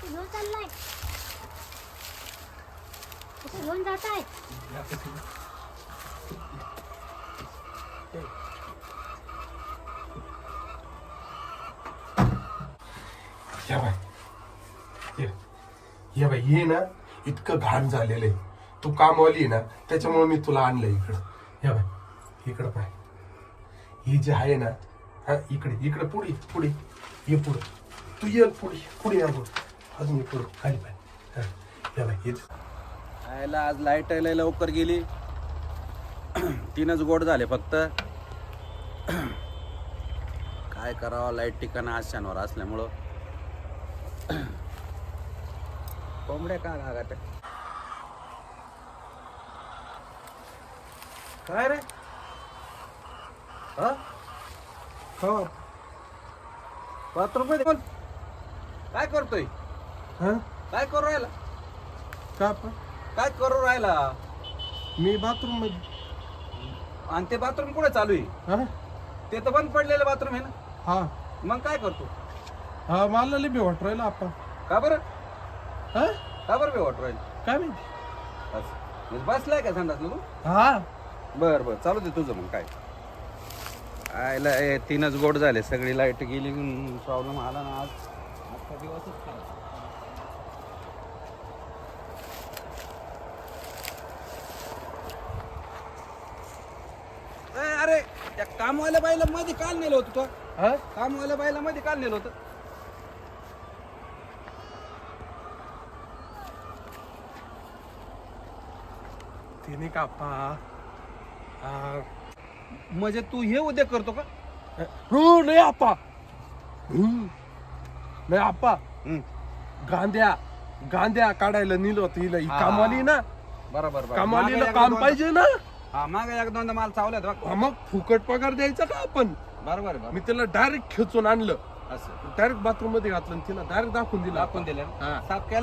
घेऊन चाललाय कुठे घेऊन जाताय ये बाई ये ना इतकं घाण झालेलं आहे. तू कामवाली आहे ना त्याच्यामुळे मी तुला आणलं इकडं. या बाई इकडं पाय ही जे आहे ना हा इकडे इकडे पुढे पुढे ये पुढे तू ये पुढे अजून ये पुढे खाली पाय या बाई हेच आयला आज लाईट यायला लवकर गेली. 3च गोड झाले फक्त. काय करावं लाईट ठिकाणं आज शनिवार असल्यामुळं. कोंबड्या का लागात काय रे हो बाथरूम मध्ये कोण काय करतोय हा काय करू राहिला का काय करू राहिला मी बाथरूम मध्ये आणि ते बाथरूम कुठे चालू आहे हा ते तर बंद पडलेलं बाथरूम आहे ना हा मग काय करतो हा मला लई भेट राहिला आपण का बरं हा का बरं बे वाटू राहिलं काय माहिती म्हणजे बसलाय का संडासला तू हा बर बर चालू दे तुझं मग काय आयला 3च गोड झाले सगळी लाईट गेली प्रॉब्लेम आला ना आज आजचा दिवसच खराब. अरे त्या कामवाल्या बाईला मध्ये काल नेलं होतं तो हा कामवाल्या बाईला मध्ये काल नेलं होतं तिने कापा म्हणजे तू हे उद्या करतो का हो नाही आपा नाही आपा गांद्या गांद्या काढायला नेलं होतं हिला ही हा. कामवाली ना बरोबर कामवालीला काम पाहिजे ना हा मागे एक दोनदा माल चावल्यात बघ. हा, मग फुकट पगार द्यायचा का आपण बरोबर आहे मी त्याला डायरेक्ट खेचून आणलं असं डायरेक्ट बाथरूम मध्ये घातलं आणि तिला डायरेक्ट दाखवून दिलं दाखवून दिलं हा. साफ केलं